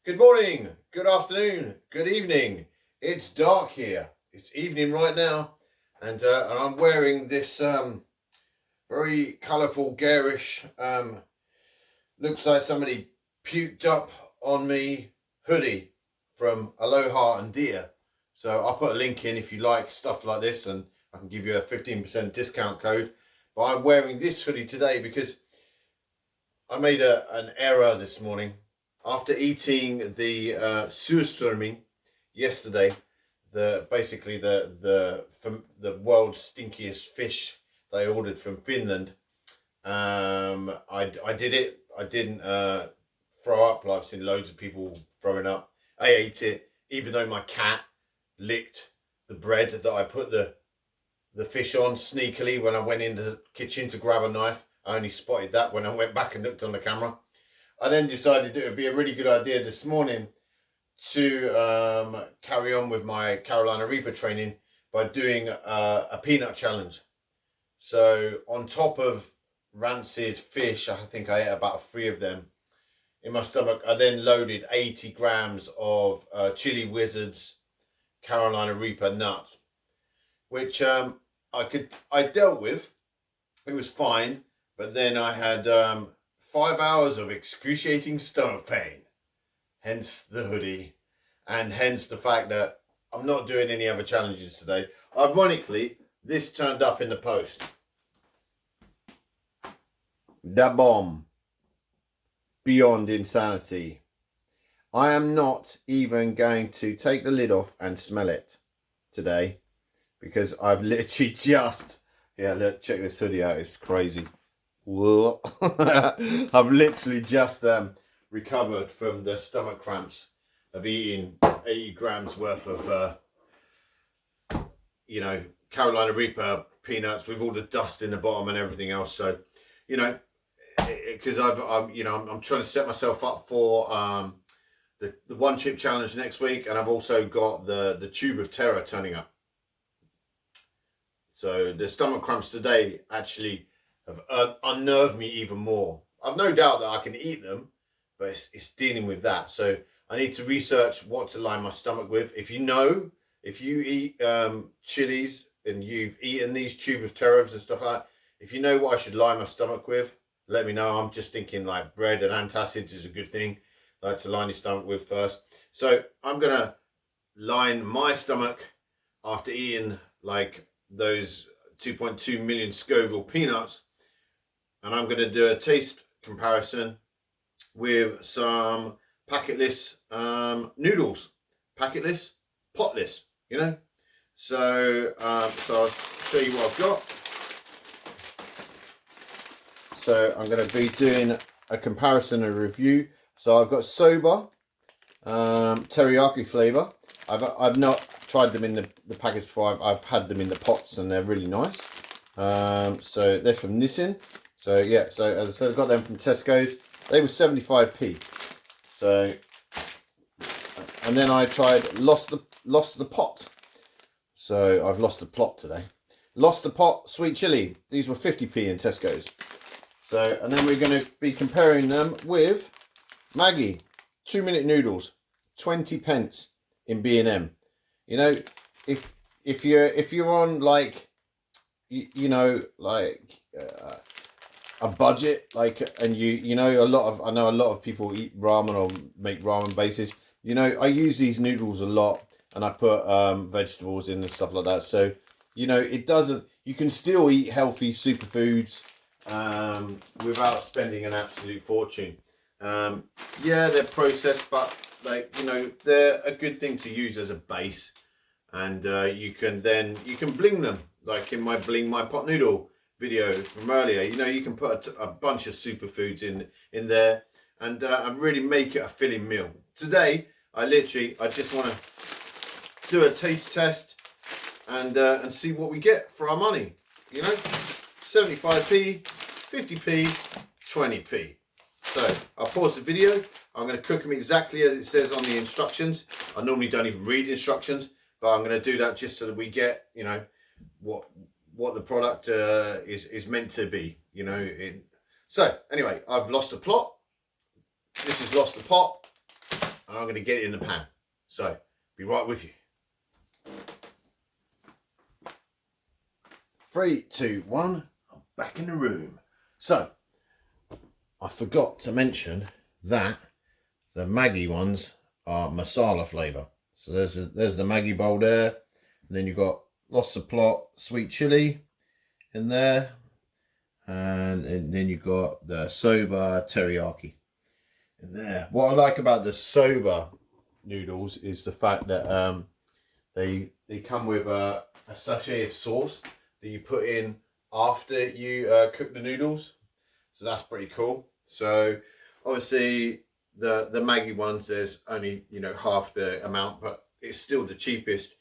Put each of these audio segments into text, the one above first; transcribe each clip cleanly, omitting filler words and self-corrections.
Good morning, good afternoon, good evening. It's dark here. It's evening right now, and I'm wearing this very colourful, garish, looks like somebody puked up on me hoodie from Aloha and Deer. So I'll put a link in if you like stuff like this, and I can give you a 15% discount code. But I'm wearing this hoodie today because I made an error this morning. After eating the surströmming yesterday, basically the world's stinkiest fish they ordered from Finland. I did it. I didn't throw up. Like I've seen loads of people throwing up. I ate it, even though my cat licked the bread that I put the fish on sneakily when I went into the kitchen to grab a knife. I only spotted that when I went back and looked on the camera. I then decided it would be a really good idea this morning to carry on with my Carolina Reaper training by doing a peanut challenge. So on top of rancid fish, I think I ate about 3 of them in my stomach. I then loaded 80 grams of Chili Wizards Carolina Reaper nuts, which I dealt with. It was fine, but then I had 5 hours of excruciating stomach pain, hence the hoodie, and hence the fact that I'm not doing any other challenges today. Ironically, this turned up in the post. Da bomb. Beyond insanity. I am not even going to take the lid off and smell it today because I've literally just, look, check this hoodie out, it's crazy. I've literally just recovered from the stomach cramps of eating 80 grams worth of Carolina Reaper peanuts with all the dust in the bottom and everything else. So because I'm trying to set myself up for the one chip challenge next week, and I've also got the tube of terror turning up. So the stomach cramps today actually have unnerved me even more. I've no doubt that I can eat them, but it's dealing with that. So I need to research what to line my stomach with. If you eat chilies and you've eaten these tube of terrors and stuff like that, if you know what I should line my stomach with, let me know. I'm just thinking like bread and antacids is a good thing like to line your stomach with first. So I'm gonna line my stomach after eating like those 2.2 million Scoville peanuts, and I'm going to do a taste comparison with some packetless noodles. Packetless, potless, So I'll show you what I've got. So I'm going to be doing a comparison and review. So I've got Soba, teriyaki flavour. I've not tried them in the packets before. I've had them in the pots and they're really nice. So they're from Nissin. So yeah, so as I said, I got them from Tesco's. They were 75p. So, and then I tried lost the pot. So I've lost the plot today. Lost the pot sweet chili. These were 50p in Tesco's. So, and then we're going to be comparing them with Maggi 2-minute noodles, 20 pence in B&M. If you're on like a budget, and I know a lot of people eat ramen or make ramen bases. I use these noodles a lot, and I put vegetables in and stuff like that. So you can still eat healthy superfoods without spending an absolute fortune. They're processed, but they're a good thing to use as a base, and you can bling them, like in my bling my pot noodle video from earlier. You can put a bunch of superfoods in there and really make it a filling meal. Today I just want to do a taste test and see what we get for our money. 75p, 50p, 20p. So I'll pause the video. I'm going to cook them exactly as it says on the instructions. I normally don't even read instructions, but I'm going to do that just so that we get, what the product is meant to be, So anyway, I've lost the plot. This has lost the pot. And I'm going to get it in the pan. So, be right with you. 3, 2, 1, I'm back in the room. So, I forgot to mention that the Maggi ones are masala flavour. So there's the Maggi bowl there, and then you've got lots of plot sweet chili in there, and then you've got the Soba teriyaki in there. What I like about the Soba noodles is the fact that they come with a sachet of sauce that you put in after you cook the noodles, so that's pretty cool. So obviously the Maggi ones, there's only, you know, half the amount, but it's still the cheapest.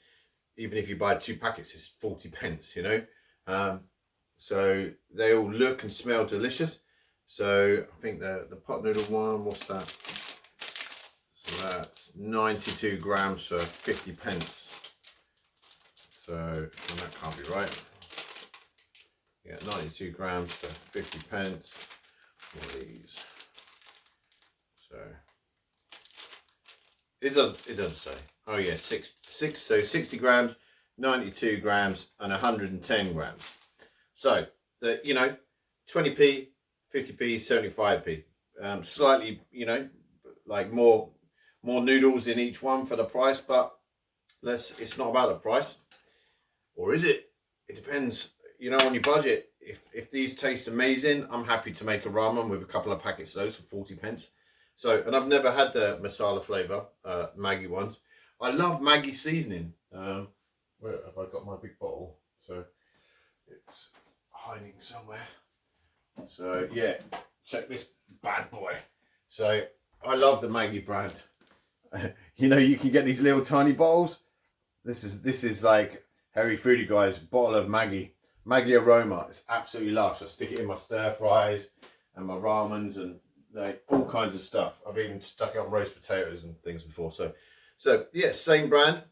Even if you buy 2 packets, it's 40p, you know. So they all look and smell delicious. So I think the pot noodle one, what's that? So that's 92 grams for 50p. So that can't be right. Yeah, 92 grams for 50p. All these. So it doesn't say. Oh yeah, so 60 grams, 92 grams, and 110 grams. So the, you know, 20p, 50p, 75p. Slightly, you know, like more noodles in each one for the price, but it's not about the price. Or is it? It depends, you know, on your budget. If these taste amazing, I'm happy to make a ramen with a couple of packets of those for 40p. So, and I've never had the masala flavour, Maggi ones. I love Maggi seasoning. Where have I got my big bottle? So it's hiding somewhere. So yeah, check this bad boy. So I love the Maggi brand. You know, you can get these little tiny bottles. This is like Harry Foodie Guy's bottle of Maggi aroma. It's absolutely lush. I stick it in my stir fries and my ramens and like all kinds of stuff. I've even stuck it on roast potatoes and things before. So yeah, same brand.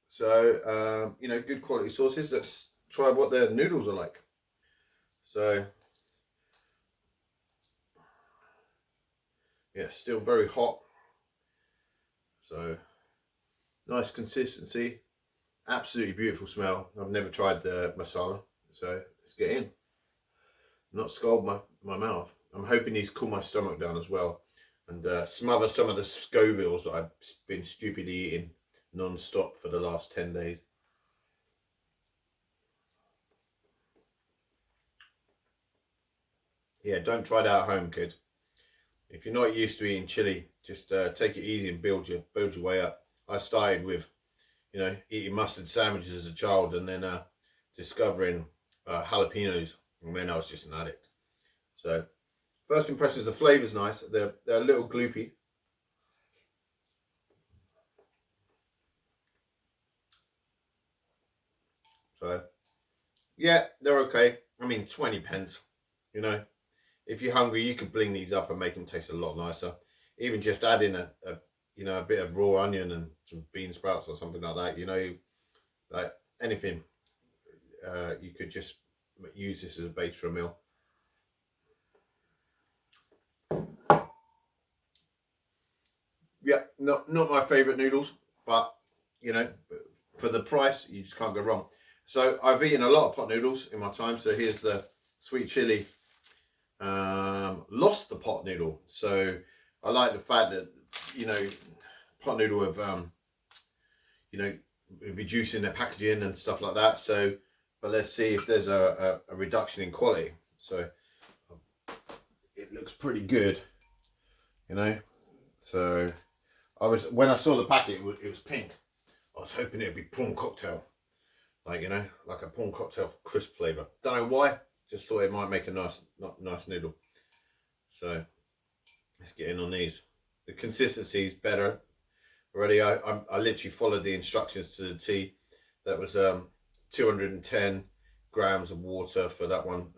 So you know, good quality sauces. Let's try what their noodles are like. So yeah, still very hot. So nice consistency. Absolutely beautiful smell. I've never tried the masala, so let's get in. Not scald my mouth. I'm hoping these cool my stomach down as well, and smother some of the Scovilles that I've been stupidly eating non-stop for the last 10 days. Yeah, don't try that at home, kids. If you're not used to eating chili, just take it easy and build your way up. I started with, you know, eating mustard sandwiches as a child, and then discovering jalapenos, and then I was just an addict. So first impressions, the flavour's nice. They're a little gloopy. So yeah, they're okay. I mean, 20p, you know. If you're hungry, you could bling these up and make them taste a lot nicer. Even just add in a you know, a bit of raw onion and some bean sprouts or something like that. You know, like anything. You could just use this as a base for a meal. Yeah, not my favourite noodles, but you know, for the price, you just can't go wrong. So I've eaten a lot of pot noodles in my time. So here's the sweet chili. Lost the pot noodle. So I like the fact that, you know, pot noodle have you know, reducing their packaging and stuff like that. So, but let's see if there's a reduction in quality. So it looks pretty good, you know. So when I saw the packet, it was pink. I was hoping it would be prawn cocktail, like, you know, like a prawn cocktail crisp flavour. Don't know why. Just thought it might make a nice noodle. So let's get in on these. The consistency is better already. I literally followed the instructions to the T. That was 210 grams of water for that one,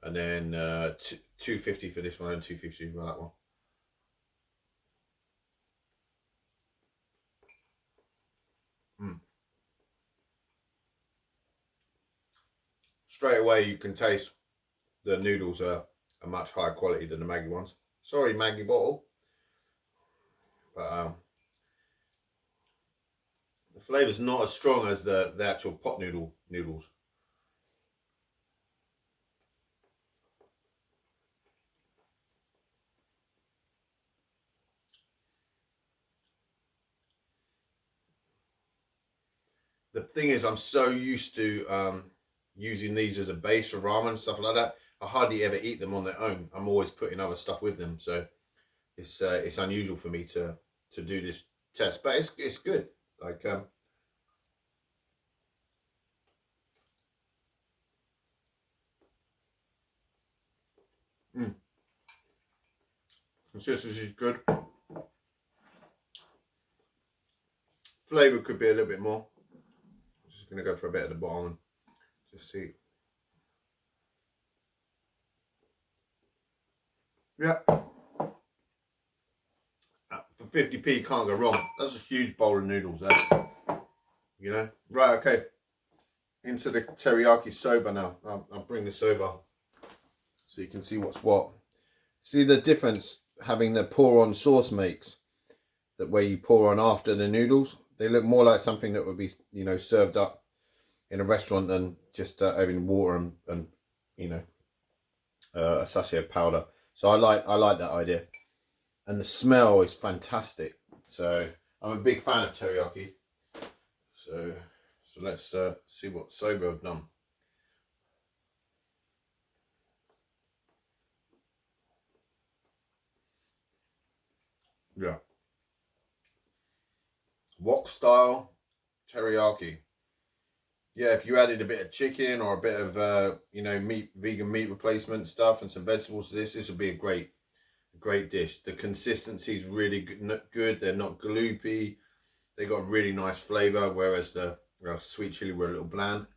and then 250 for this one and 250 for that one. Straight away you can taste the noodles are much higher quality than the Maggi ones. Sorry, Maggi bottle. But the flavour's not as strong as the actual pot noodles. The thing is, I'm so used to using these as a base for ramen and stuff like that. I hardly ever eat them on their own. I'm always putting other stuff with them, so it's unusual for me to do this test, but it's good. Like mm, consistency is good. Flavor could be a little bit more. I'm just gonna go for a bit at the bottom and just see. Yeah, for 50p, can't go wrong. That's a huge bowl of noodles there. You know, right? Okay, into the teriyaki soba now. I'll bring this over so you can see what's what. See the difference having the pour on sauce makes, that where you pour on after the noodles. They look more like something that would be, you know, served up in a restaurant than just having water and you know, a sachet of powder. So I like that idea, and the smell is fantastic. So I'm a big fan of teriyaki. So let's see what Soba have done. Yeah, wok style teriyaki. Yeah, if you added a bit of chicken or a bit of you know, vegan meat replacement stuff and some vegetables to this would be a great dish. The consistency is really good. They're not gloopy. They got a really nice flavour, whereas the sweet chili were a little bland.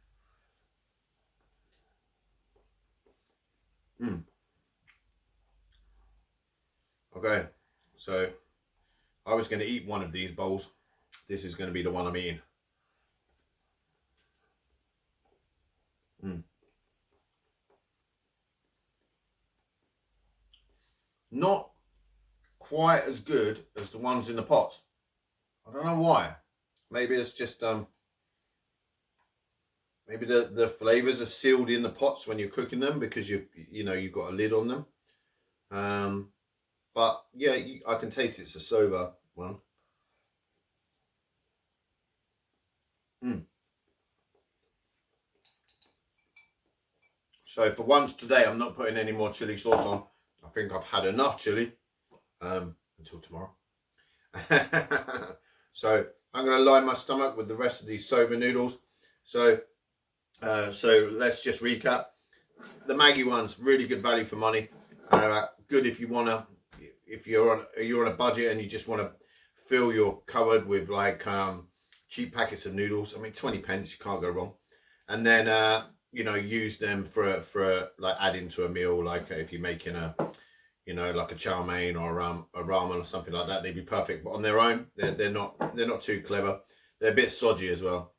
Mm. Okay, so I was going to eat one of these bowls. This is going to be the one I'm eating. Mm. Not quite as good as the ones in the pots. I don't know why. Maybe it's just maybe the flavors are sealed in the pots when you're cooking them because you know you've got a lid on them. But yeah, I can taste it's a soba one. Mm. So for once today, I'm not putting any more chili sauce on. I think I've had enough chili until tomorrow. So I'm going to line my stomach with the rest of these soba noodles. So let's just recap. The Maggi one's really good value for money. Good if you wanna, if you're on a budget and you just want to fill your cupboard with like cheap packets of noodles. I mean, 20 pence, you can't go wrong. And then you know, use them for like adding to a meal, like if you're making a, you know, like a chow mein or a ramen or something like that, they'd be perfect. But on their own, they're not too clever. They're a bit stodgy as well.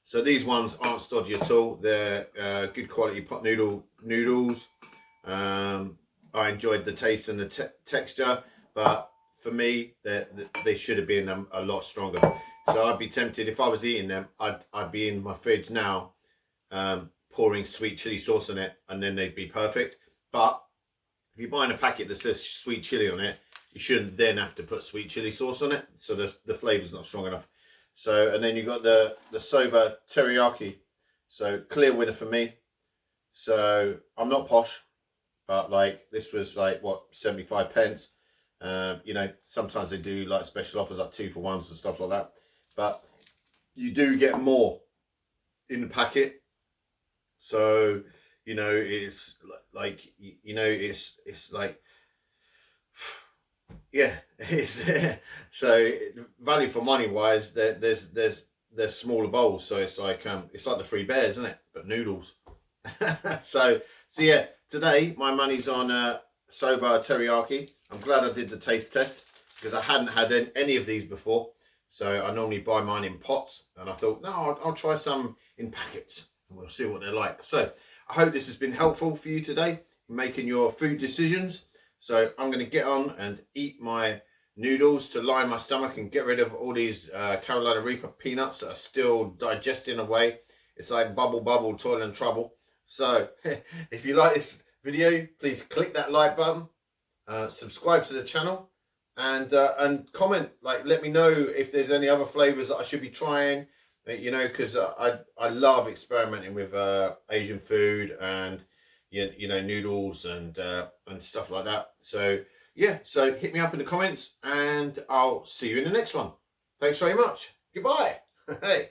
So these ones aren't stodgy at all. They're good quality pot noodles. I enjoyed the taste and the texture, but for me, they should have been a lot stronger. So I'd be tempted, if I was eating them, I'd be in my fridge now, pouring sweet chili sauce on it, and then they'd be perfect. But if you're buying a packet that says sweet chili on it, you shouldn't then have to put sweet chili sauce on it, so the flavour's not strong enough. So, and then you've got the Soba teriyaki. So clear winner for me. So I'm not posh, but like this was like what, 75 pence. You know, sometimes they do like special offers, like 2 for 1s and stuff like that. But you do get more in the packet. So, you know, it's like, you know, it's like, yeah, it's so value for money wise, there's smaller bowls, so it's like the Three Bears, isn't it? But noodles. so yeah, today my money's on Soba teriyaki. I'm glad I did the taste test because I hadn't had any of these before. So I normally buy mine in pots, and I thought, no, I'll try some in packets and we'll see what they're like. So I hope this has been helpful for you today in making your food decisions. So I'm going to get on and eat my noodles to line my stomach and get rid of all these Carolina Reaper peanuts that are still digesting away. It's like bubble, toil and trouble. So if you like this video, please click that like button, subscribe to the channel, and comment. Like, let me know if there's any other flavors that I should be trying. You know, because I love experimenting with Asian food and you know, noodles and stuff like that. So yeah, so hit me up in the comments and I'll see you in the next one. Thanks very much. Goodbye. Hey.